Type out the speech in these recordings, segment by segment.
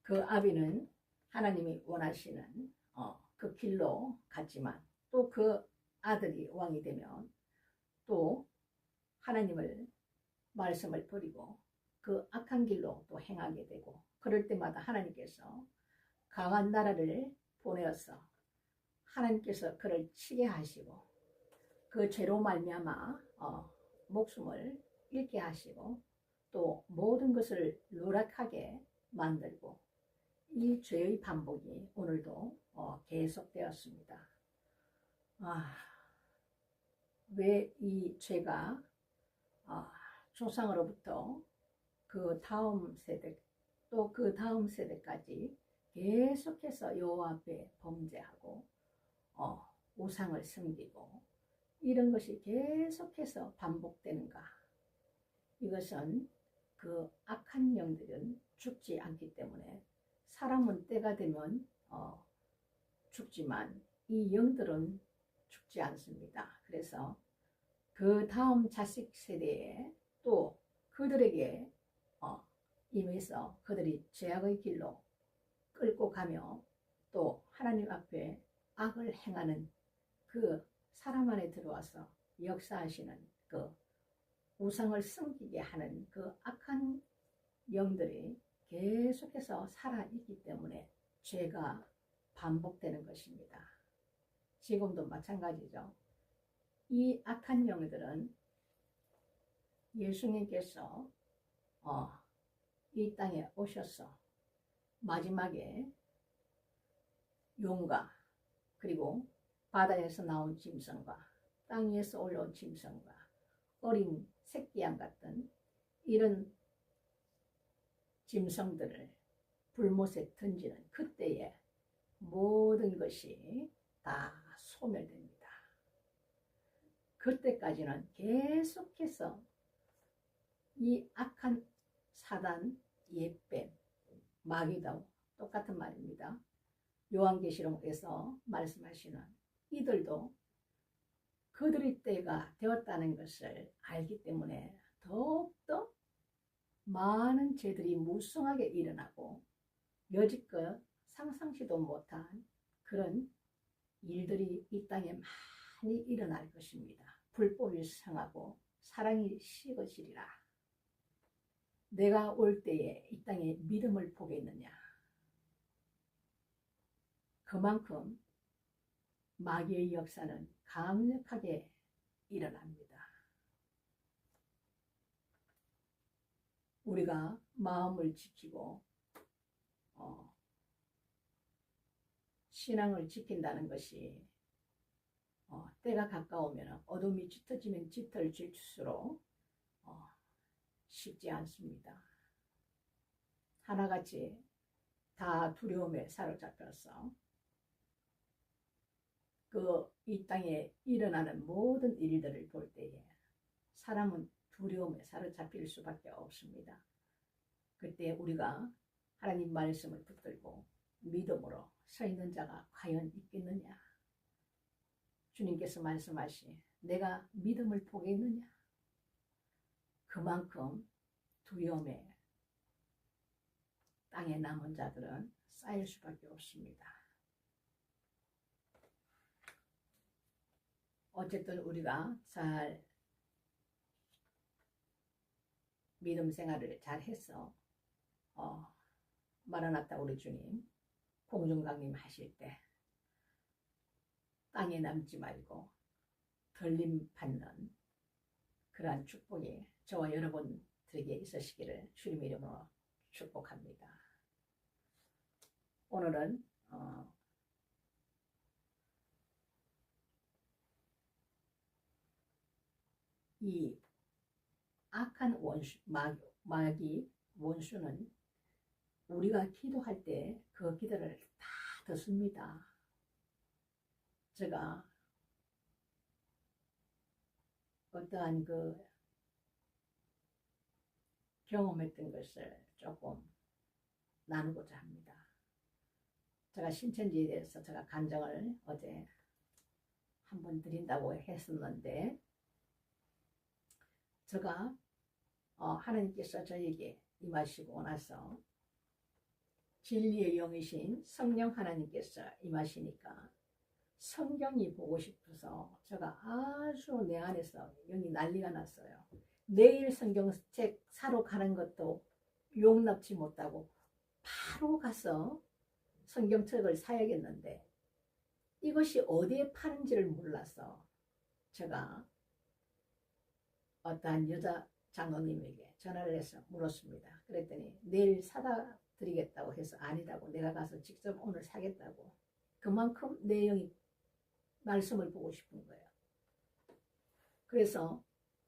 그 아비는 하나님이 원하시는 그 길로 갔지만 또 그 아들이 왕이 되면 또 하나님을 말씀을 버리고 그 악한 길로 또 행하게 되고, 그럴 때마다 하나님께서 강한 나라를 보내어서 하나님께서 그를 치게 하시고 그 죄로 말미암아 목숨을 잃게 하시고 또 모든 것을 누락하게 만들고, 이 죄의 반복이 오늘도 계속되었습니다. 왜 이 죄가 조상으로부터 그 다음 세대 또 그 다음 세대까지 계속해서 여호와 앞에 범죄하고 우상을 섬기고 이런 것이 계속해서 반복되는가? 이것은 그 악한 영들은 죽지 않기 때문에, 사람은 때가 되면 죽지만 이 영들은 죽지 않습니다. 그래서 그 다음 자식 세대에 또 그들에게 임해서 그들이 죄악의 길로 끌고 가며 또 하나님 앞에 악을 행하는 그 사람 안에 들어와서 역사하시는 그 우상을 섬기게 하는 그 악한 영들이 계속해서 살아있기 때문에 죄가 반복되는 것입니다. 지금도 마찬가지죠. 이 악한 영들은 예수님께서 이 땅에 오셔서 마지막에 용과 그리고 바다에서 나온 짐승과 땅 위에서 올라온 짐승과 어린 새끼양 같은 이런 짐승들을 불못에 던지는 그때에 모든 것이 다 소멸됩니다. 그때까지는 계속해서 이 악한 사단, 옛뱀, 마귀도 똑같은 말입니다. 요한계시록에서 말씀하시는 이들도 그들의 때가 되었다는 것을 알기 때문에 더욱더 많은 죄들이 무성하게 일어나고 여지껏 상상치도 못한 그런 일들이 이 땅에 많이 일어날 것입니다. 불법이 성하고 사랑이 식어지리라. 내가 올 때에 이 땅에 믿음을 보겠느냐? 그만큼 마귀의 역사는 강력하게 일어납니다. 우리가 마음을 지키고 신앙을 지킨다는 것이 때가 가까우면 어둠이 짙어지면 짙을수록 쉽지 않습니다. 하나같이 다 두려움에 사로잡혀서 이 땅에 일어나는 모든 일들을 볼 때에 사람은 두려움에 사로잡힐 수밖에 없습니다. 그때 우리가 하나님 말씀을 붙들고 믿음으로 서 있는 자가 과연 있겠느냐? 주님께서 말씀하시 내가 믿음을 보겠느냐? 그만큼 두려움에 땅에 남은 자들은 쌓일 수밖에 없습니다. 어쨌든 우리가 잘 믿음 생활을 잘 해서 마라나타 우리 주님 공중강림 하실 때 땅에 남지 말고 덜림 받는 그러한 축복이 저와 여러분들에게 있으시기를 주님 이름으로 축복합니다. 오늘은 이 악한 원수, 마귀 원수는 우리가 기도할 때 그 기도를 다 듣습니다. 제가 어떠한 경험했던 것을 조금 나누고자 합니다. 제가 신천지에 대해서 제가 간증을 어제 한번 드린다고 했었는데, 제가 하나님께서 저에게 임하시고 나서 진리의 영이신 성령 하나님께서 임하시니까 성경이 보고 싶어서 제가 아주 내 안에서 영이 난리가 났어요. 내일 성경책 사러 가는 것도 용납치 못하고 바로 가서 성경책을 사야겠는데 이것이 어디에 파는지를 몰라서 제가 어떠한 여자 장로님에게 전화를 해서 물었습니다. 그랬더니 내일 사다 드리겠다고 해서 아니다고, 내가 가서 직접 오늘 사겠다고. 그만큼 내 영이 말씀을 보고 싶은 거예요. 그래서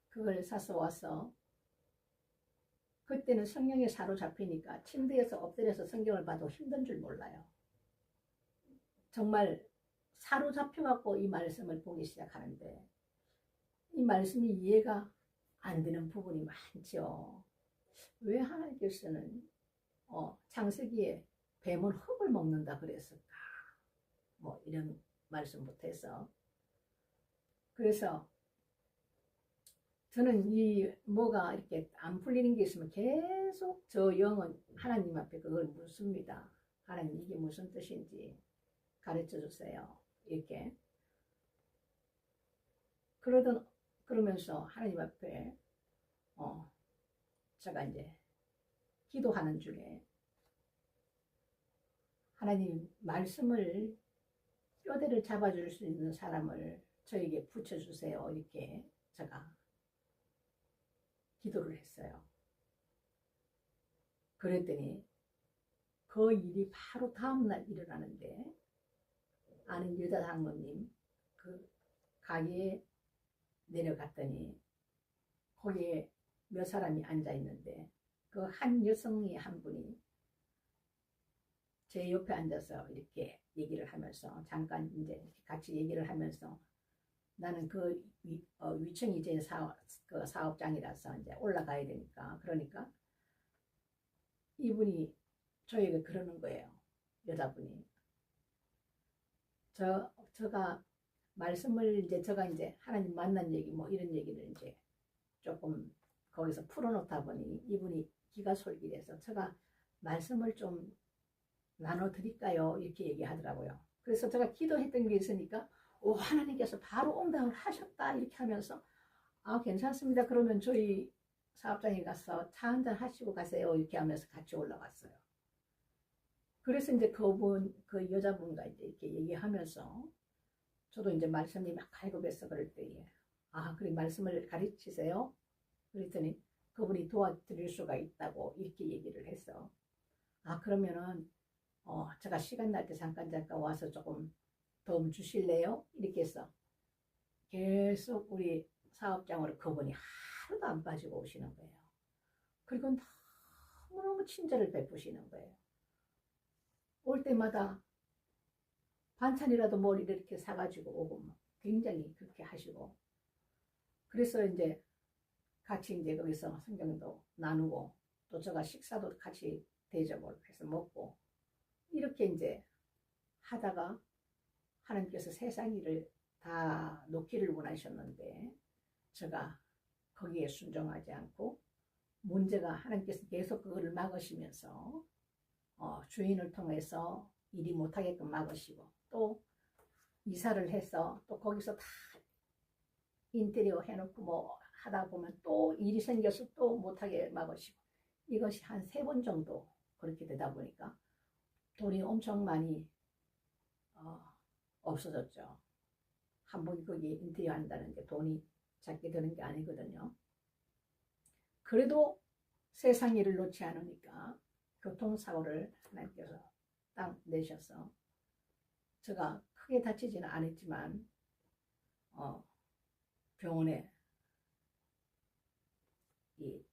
그걸 사서 와서 그때는 성령에 사로잡히니까 침대에서 엎드려서 성경을 봐도 힘든 줄 몰라요. 정말 사로잡혀갖고 이 말씀을 보기 시작하는데 이 말씀이 이해가 안 되는 부분이 많죠. 왜 하나님께서는 창세기에 뱀은 흙을 먹는다 그랬을까? 뭐 이런 말씀부터 해서. 그래서 저는 이 뭐가 이렇게 안 풀리는 게 있으면 계속 저 영은 하나님 앞에 그걸 묻습니다. 하나님 이게 무슨 뜻인지 가르쳐 주세요. 이렇게. 그러면서 하나님 앞에 제가 이제 기도하는 중에 하나님 말씀을 뼈대를 잡아줄 수 있는 사람을 저에게 붙여주세요. 이렇게 제가 기도를 했어요. 그랬더니 그 일이 바로 다음날 일어나는데 아는 여자 장로님 그 가게에 내려갔더니 거기에 몇 사람이 앉아 있는데 그 한 여성이 한 분이 제 옆에 앉아서 이렇게 얘기를 하면서 잠깐 이제 같이 얘기를 하면서 나는 그 위층이 제 그 사업장이라서 이제 올라가야 되니까 그러니까 이분이 저에게 그러는 거예요. 여자분이 제가 말씀을 이제 제가 이제 하나님 만난 얘기 뭐 이런 얘기를 이제 조금 거기서 풀어놓다 보니 이분이 기가 솔깃해서 제가 말씀을 좀 나눠드릴까요? 이렇게 얘기하더라고요. 그래서 제가 기도했던 게 있으니까 하나님께서 바로 응답을 하셨다 이렇게 하면서 괜찮습니다. 그러면 저희 사업장에 가서 차 한잔 하시고 가세요. 이렇게 하면서 같이 올라갔어요. 그래서 이제 그 여자분과 이제 이렇게 얘기하면서 저도 이제 말씀이 막 갈급해서 그럴 때에 그래 말씀을 가르치세요. 그랬더니 그분이 도와드릴 수가 있다고 이렇게 얘기를 해서 그러면은 제가 시간 날 때 잠깐 와서 조금 도움 주실래요? 이렇게 해서 계속 우리 사업장으로 그분이 하루도 안 빠지고 오시는 거예요. 그리고 너무너무 친절을 베푸시는 거예요. 올 때마다 반찬이라도 뭘 이렇게 사가지고 오고 굉장히 그렇게 하시고 그래서 이제 같이 이제 거기서 성경도 나누고 또 제가 식사도 같이 대접을 해서 먹고 이렇게 이제 하다가 하나님께서 세상 일을 다 놓기를 원하셨는데 제가 거기에 순종하지 않고 문제가 하나님께서 계속 그거를 막으시면서 주인을 통해서 일이 못하게끔 막으시고 또 이사를 해서 또 거기서 다 인테리어 해놓고 뭐 하다 보면 또 일이 생겨서 또 못하게 막으시고 이것이 한 3번 정도 그렇게 되다 보니까 돈이 엄청 많이 없어졌죠. 한 번 거기 인테리어 한다는 게 돈이 작게 드는 게 아니거든요. 그래도 세상 일을 놓지 않으니까 교통사고를 하나님께서 딱 내셔서 제가 크게 다치지는 않았지만 병원에 이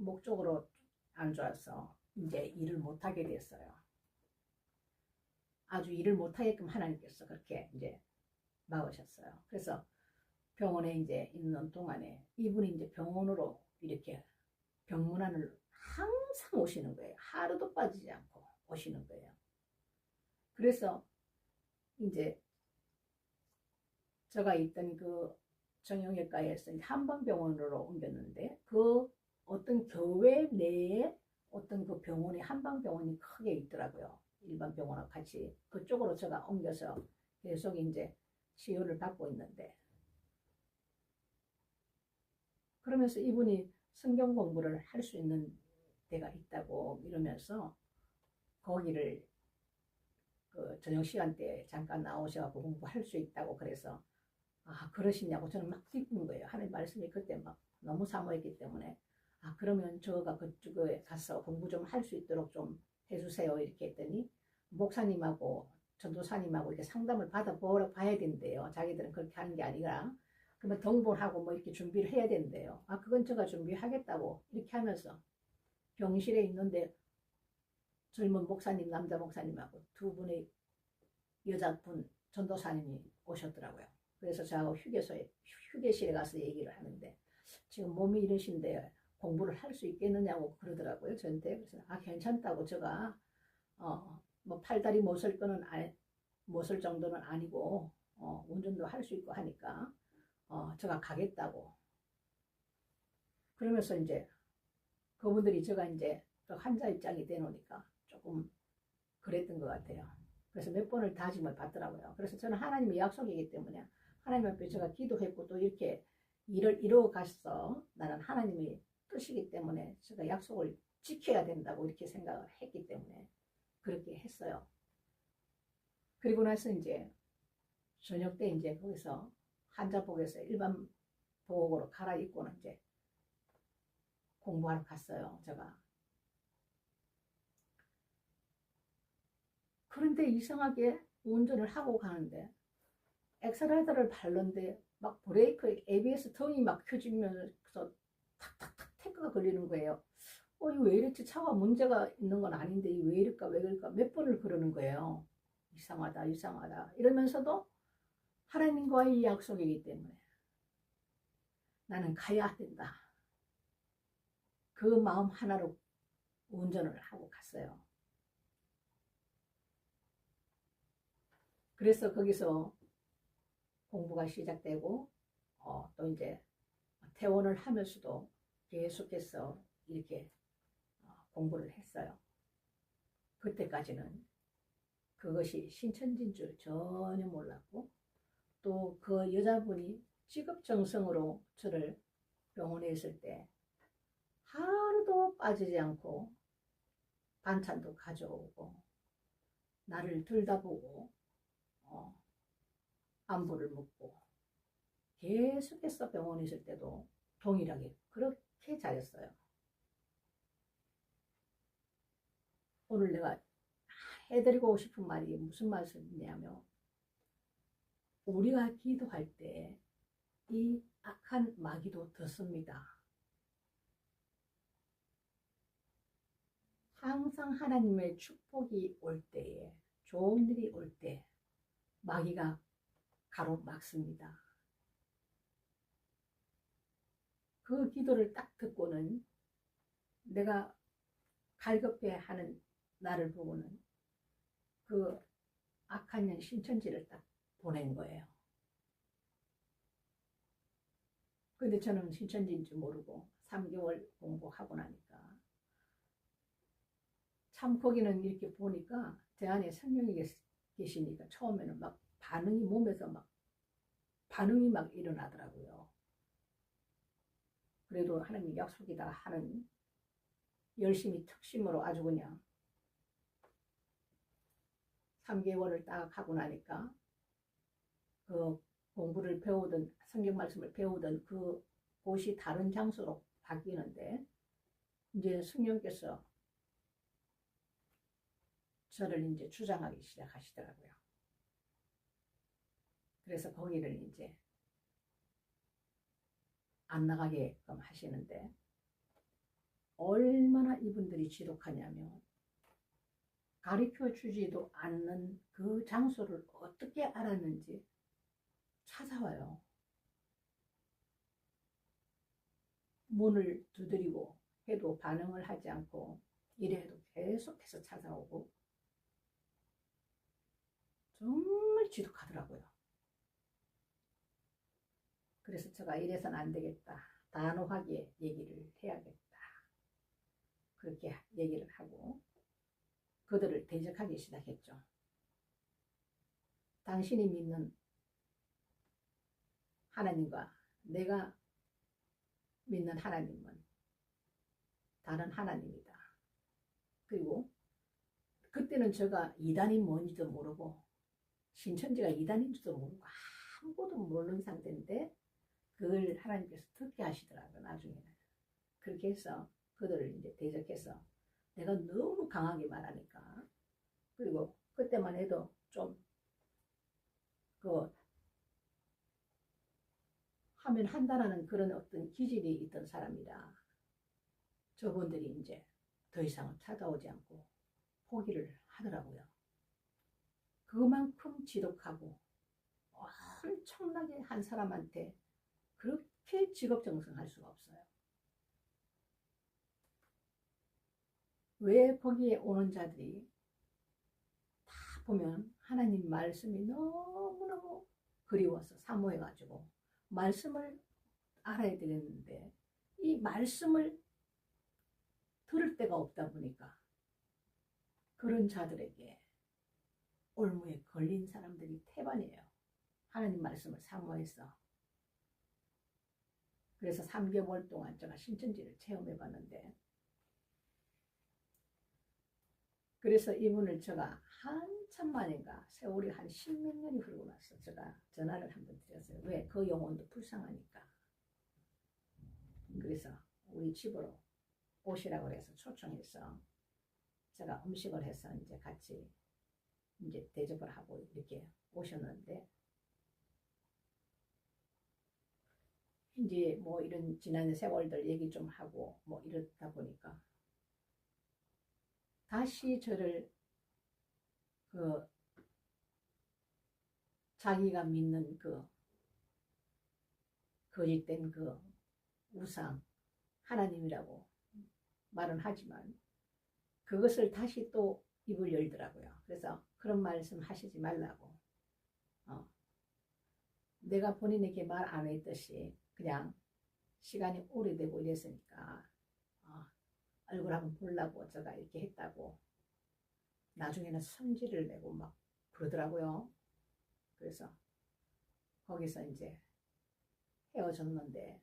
목 쪽으로 안 좋아서 이제 일을 못하게 됐어요. 아주 일을 못하게끔 하나님께서 그렇게 이제 막으셨어요. 그래서 병원에 이제 있는 동안에 이분이 이제 병원으로 이렇게 병문안을 항상 오시는 거예요. 하루도 빠지지 않고 오시는 거예요. 그래서 이제 제가 있던 그 정형외과에서 한방병원으로 옮겼는데 그 어떤 교회 내에 어떤 그 병원이 한방병원이 크게 있더라고요. 일반 병원하고 같이 그쪽으로 제가 옮겨서 계속 이제 치료를 받고 있는데, 그러면서 이분이 성경 공부를 할 수 있는 데가 있다고 이러면서 거기를 그 저녁 시간대에 잠깐 나오셔서 공부할 수 있다고 그래서 아 그러시냐고 저는 막 기쁜 거예요. 하나님 말씀이 그때 막 너무 사모했기 때문에 아 그러면 저가 그쪽에 가서 공부 좀 할 수 있도록 좀 해주세요 이렇게 했더니 목사님하고 전도사님하고 이렇게 상담을 받아보러 봐야 된대요. 자기들은 그렇게 하는 게 아니라 그러면 동본하고 뭐 이렇게 준비를 해야 된대요. 아 그건 제가 준비하겠다고 이렇게 하면서 병실에 있는데 젊은 목사님 남자 목사님하고 두 분의 여자분 전도사님이 오셨더라고요. 그래서 저하고 휴게실에 가서 얘기를 하는데 지금 몸이 이러신데 공부를 할 수 있겠느냐고 그러더라고요. 저한테. 그래서 아 괜찮다고 제가 뭐 팔다리 못 쓸 정도는 아니고 운전도 할 수 있고 하니까 제가 가겠다고. 그러면서 이제 그분들이 제가 이제 환자 입장이 되노니까 조금 그랬던 것 같아요. 그래서 몇 번을 다짐을 받더라고요. 그래서 저는 하나님의 약속이기 때문에 하나님 앞에 제가 기도했고 또 이렇게 일을 이루어 가서 나는 하나님의 뜻이기 때문에 제가 약속을 지켜야 된다고 이렇게 생각을 했기 때문에 그렇게 했어요. 그리고 나서 이제 저녁 때 이제 거기서 환자복에서 일반 복으로 갈아입고는 이제 공부하러 갔어요. 제가. 그런데 이상하게 운전을 하고 가는데 엑셀레이터를 밟는데 막 브레이크 ABS 등이 막 켜지면서 탁탁탁 태크가 걸리는 거예요. 이거 왜 이렇지? 차가 문제가 있는 건 아닌데 왜 이럴까 왜 그럴까 몇 번을 그러는 거예요. 이상하다 이상하다 이러면서도 하나님과의 약속이기 때문에 나는 가야 된다. 그 마음 하나로 운전을 하고 갔어요. 그래서 거기서 공부가 시작되고 또 이제 퇴원을 하면서도 계속해서 이렇게 공부를 했어요. 그때까지는 그것이 신천지인 줄 전혀 몰랐고 또 그 여자분이 직업정성으로 저를 병원에 있을 때 하루도 빠지지 않고 반찬도 가져오고 나를 들다보고 안부를 묻고 계속해서 병원에 있을 때도 동일하게 그렇게 잘했어요. 오늘 내가 해드리고 싶은 말이 무슨 말씀이냐면 우리가 기도할 때 이 악한 마귀도 듣습니다. 항상 하나님의 축복이 올 때에 좋은 일이 올 때 마귀가 가로막습니다. 그 기도를 딱 듣고는 내가 갈급해하는 나를 보고는 그 악한 년 신천지를 딱 보낸 거예요. 근데 저는 신천지인지 모르고 3개월 공부하고 나니까 참 거기는 이렇게 보니까 제 안에 성령이 계시니까 처음에는 막 반응이 몸에서 막 반응이 막 일어나더라고요. 그래도 하나님 약속이다 하는 열심히 특심으로 아주 그냥 3개월을 딱 하고 나니까 그 공부를 배우던 성경 말씀을 배우던 그 곳이 다른 장소로 바뀌는데 이제 성령께서 저를 이제 주장하기 시작하시더라고요. 그래서 거기를 이제 안 나가게끔 하시는데 얼마나 이분들이 지독하냐면 가르쳐 주지도 않는 그 장소를 어떻게 알았는지 찾아와요. 문을 두드리고 해도 반응을 하지 않고 이래도 계속해서 찾아오고 정말 지독하더라고요. 그래서 제가 이래서는 안 되겠다. 단호하게 얘기를 해야겠다. 그렇게 얘기를 하고 그들을 대적하기 시작했죠. 당신이 믿는 하나님과 내가 믿는 하나님은 다른 하나님이다. 그리고 그때는 제가 이단이 뭔지도 모르고 신천지가 이단인지도 모르고 아무것도 모르는 상태인데 그걸 하나님께서 듣게 하시더라고요. 나중에는. 그렇게 해서 그들을 이제 대적해서 내가 너무 강하게 말하니까 그리고 그때만 해도 좀 그 하면 한다라는 그런 어떤 기질이 있던 사람이라 저분들이 이제 더 이상은 찾아오지 않고 포기를 하더라고요. 그만큼 지독하고 엄청나게 한 사람한테 그렇게 직업정성할 수가 없어요. 왜 거기에 오는 자들이 다 보면 하나님 말씀이 너무너무 그리워서 사모해가지고 말씀을 알아야 되겠는데 이 말씀을 들을 데가 없다 보니까 그런 자들에게 올무에 걸린 사람들이 태반이에요. 하나님 말씀을 사모해서. 그래서 3개월 동안 제가 신천지를 체험해 봤는데 그래서 이분을 제가 한참 만인가 세월이 한 10몇 년이 흐르고 나서 제가 전화를 한번 드렸어요. 왜? 그 영혼도 불쌍하니까. 그래서 우리 집으로 오시라고 해서 초청해서 제가 음식을 해서 이제 같이 이제 대접을 하고 이렇게 오셨는데 이제 뭐 이런 지난 세월들 얘기 좀 하고 뭐 이러다 보니까 다시 저를 그 자기가 믿는 그 거짓된 그 우상 하나님이라고 말은 하지만 그것을 다시 또 입을 열더라고요. 그래서 그런 말씀 하시지 말라고. 내가 본인에게 말 안 했듯이 그냥 시간이 오래되고 이랬으니까 얼굴 한번 보려고 제가 이렇게 했다고 나중에는 성질을 내고 막 그러더라고요. 그래서 거기서 이제 헤어졌는데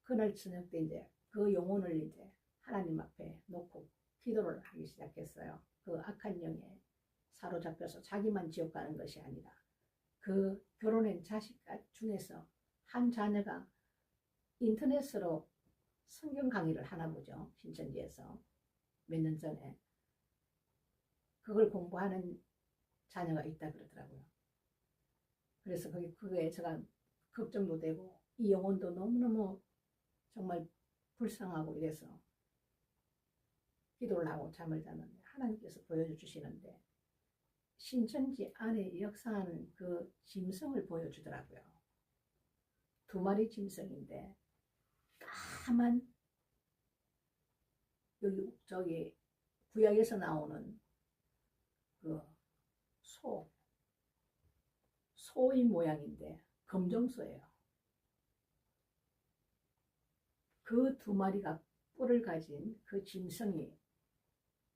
그날 저녁 때 이제 그 영혼을 이제 하나님 앞에 놓고 기도를 하기 시작했어요. 그 악한 영에 사로잡혀서 자기만 지옥 가는 것이 아니라 그 결혼한 자식 중에서 한 자녀가 인터넷으로 성경 강의를 하나 보죠. 신천지에서 몇 년 전에 그걸 공부하는 자녀가 있다 그러더라고요. 그래서 그게 제가 걱정도 되고 이 영혼도 너무너무 정말 불쌍하고 이래서 기도를 하고 잠을 잤는데 하나님께서 보여주시는데 신천지 안에 역사하는 그 짐승을 보여주더라고요. 2마리 짐승인데 까만 여기 저기 구약에서 나오는 그 소의 모양인데 검정소예요. 그 2마리가 뿔을 가진 그 짐승이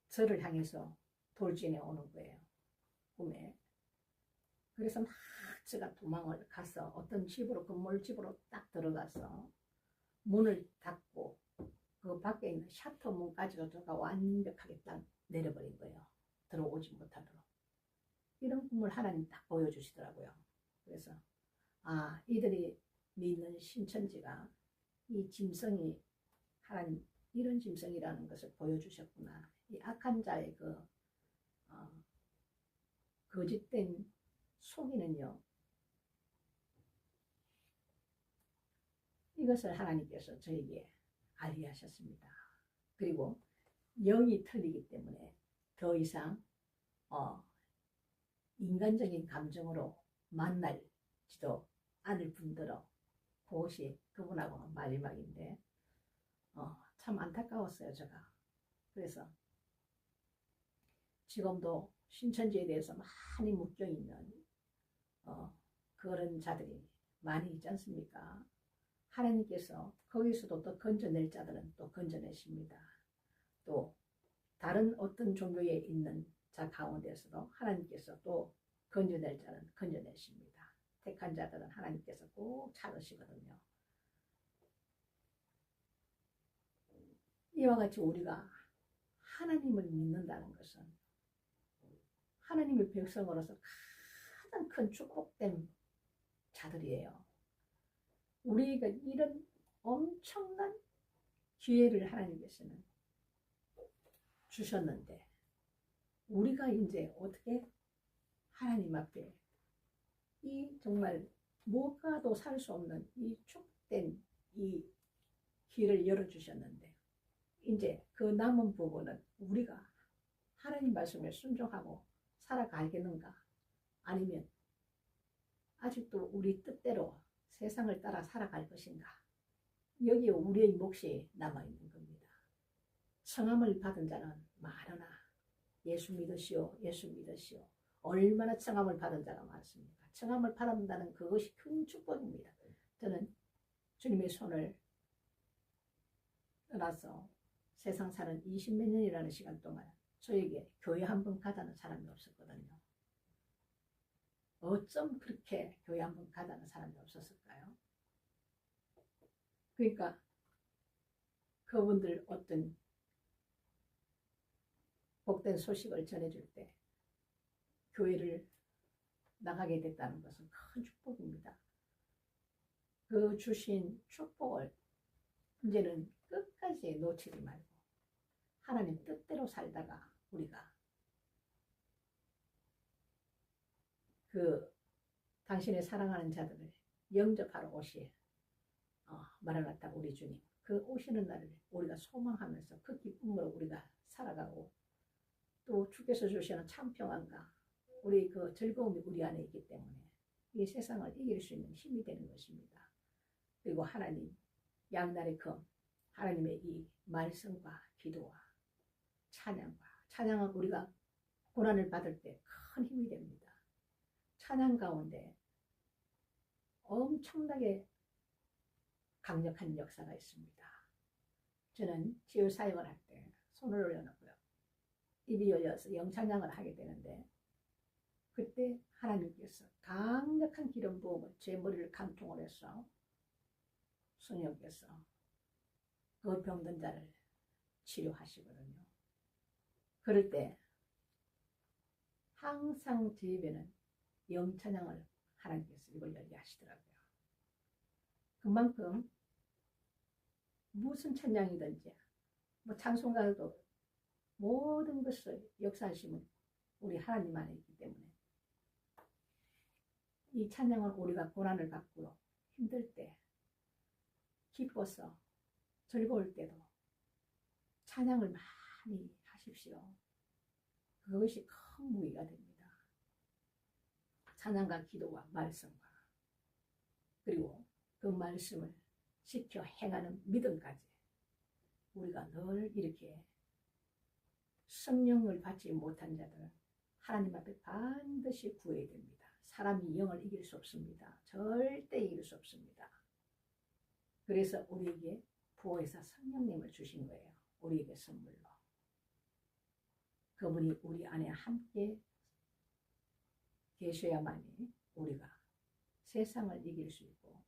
저를 향해서 돌진해 오는 거예요. 꿈에. 그래서 막 제가 도망을 가서 어떤 집으로 건물집으로 딱 들어가서 문을 닫고 그 밖에 있는 셔터 문까지도 제가 완벽하게 딱 내려버린 거예요. 들어오지 못하도록. 이런 꿈을 하나님 딱 보여주시더라고요. 그래서 이들이 믿는 신천지가 이 짐승이 하나님 이런 짐승이라는 것을 보여주셨구나. 이 악한 자의 그 거짓된 속이는요. 이것을 하나님께서 저에게 알게 하셨습니다. 그리고 영이 틀리기 때문에 더 이상 인간적인 감정으로 만날지도 않을 분들어 그것이 그분하고 마지막인데 참 안타까웠어요. 제가. 그래서 지금도 신천지에 대해서 많이 묶여있는 그런 자들이 많이 있지 않습니까? 하나님께서 거기서도 또 건져낼 자들은 또 건져내십니다. 또 다른 어떤 종교에 있는 자 가운데서도 하나님께서 또 건져낼 자는 건져내십니다. 택한 자들은 하나님께서 꼭 찾으시거든요. 이와 같이 우리가 하나님을 믿는다는 것은 하나님의 백성으로서 가장 큰 축복된 자들이에요. 우리가 이런 엄청난 기회를 하나님께서는 주셨는데 우리가 이제 어떻게 하나님 앞에 이 정말 무엇과도 살 수 없는 이 축복된 이 길을 열어주셨는데 이제 그 남은 부분은 우리가 하나님 말씀에 순종하고 살아가겠는가 아니면 아직도 우리 뜻대로 세상을 따라 살아갈 것인가 여기에 우리의 몫이 남아있는 겁니다. 청함을 받은 자는 많으나 예수 믿으시오 예수 믿으시오 얼마나 청함을 받은 자가 많습니까? 청함을 받는다는 그것이 큰 축복입니다. 저는 주님의 손을 떠나서 세상 사는 20몇 년이라는 시간 동안 저에게 교회 한 번 가자는 사람이 없었거든요. 어쩜 그렇게 교회 한 번 가자는 사람이 없었을까요? 그러니까 그분들 어떤 복된 소식을 전해줄 때 교회를 나가게 됐다는 것은 큰 축복입니다. 그 주신 축복을 이제는 끝까지 놓치지 말고 하나님 뜻대로 살다가 우리가 그 당신의 사랑하는 자들을 영접하러 오실 마라나타 우리 주님 그 오시는 날을 우리가 소망하면서 그 기쁨으로 우리가 살아가고 또 주께서 주시는 참 평안과 우리 그 즐거움이 우리 안에 있기 때문에 이 세상을 이길 수 있는 힘이 되는 것입니다. 그리고 하나님 양날의 검 하나님의 이 말씀과 기도와 찬양은 우리가 고난을 받을 때 큰 힘이 됩니다. 찬양 가운데 엄청나게 강력한 역사가 있습니다. 저는 치유 사역을 할 때 손을 올려놓고요. 입이 열려서 영찬양을 하게 되는데 그때 하나님께서 강력한 기름 부음을 제 머리를 간통을 해서 성령께서 그 병든 자를 치료하시거든요. 그럴 때 항상 제 입에는 영찬양을 하나님께서 입을 열게 하시더라고요. 그만큼 무슨 찬양이든지 뭐 찬송가도 모든 것을 역사하심은 우리 하나님 안에 있기 때문에 이 찬양은 우리가 고난을 받고 힘들 때 기뻐서 즐거울 때도 찬양을 많이 하십시오. 그것이 큰 무기가 됩니다. 찬양과 기도와 말씀과 그리고 그 말씀을 지켜 행하는 믿음까지 우리가 늘 이렇게 성령을 받지 못한 자들은 하나님 앞에 반드시 구해야 됩니다. 사람이 영을 이길 수 없습니다. 절대 이길 수 없습니다. 그래서 우리에게 부어에서 성령님을 주신 거예요. 우리에게 선물로. 그분이 우리 안에 함께 계셔야만이 우리가 세상을 이길 수 있고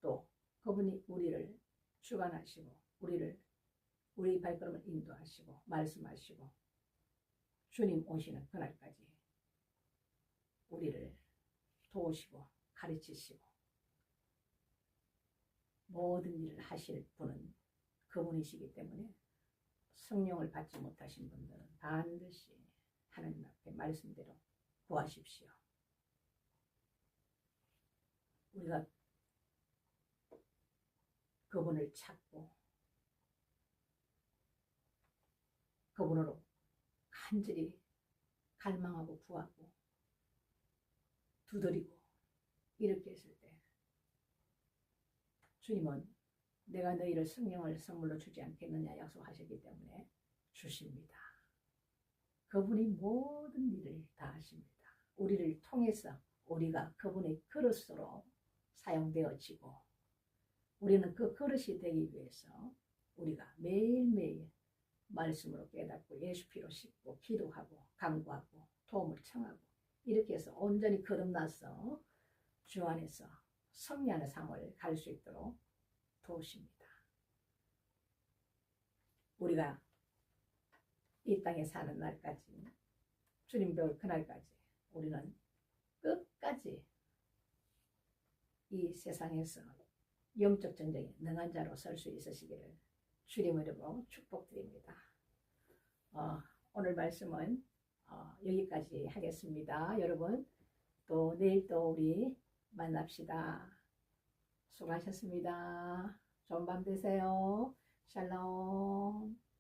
또 그분이 우리를 주관하시고 우리 발걸음을 인도하시고 말씀하시고 주님 오시는 그날까지 우리를 도우시고 가르치시고 모든 일을 하실 분은 그분이시기 때문에 성령을 받지 못하신 분들은 반드시 하나님 앞에 말씀대로 구하십시오. 우리가 그분을 찾고 그분으로 간절히 갈망하고 구하고 두드리고 이렇게 했을 때 주님은 내가 너희를 성령을 선물로 주지 않겠느냐 약속하셨기 때문에 주십니다. 그분이 모든 일을 다 하십니다. 우리를 통해서 우리가 그분의 그릇으로 사용되어지고 우리는 그 그릇이 되기 위해서 우리가 매일매일 말씀으로 깨닫고 예수 피로 씻고 기도하고 간구하고 도움을 청하고 이렇게 해서 온전히 거듭나서 주 안에서 승리하는 삶을 갈 수 있도록 도우십니다. 우리가 이 땅에 사는 날까지 주님 볼 그날까지 우리는 끝까지 이 세상에서 영적 전쟁에 능한 자로 설 수 있으시기를 주님 이름으로 축복드립니다. 오늘 말씀은 여기까지 하겠습니다. 여러분 또 내일 또 우리 만납시다. 수고하셨습니다. 좋은 밤 되세요. 샬롬.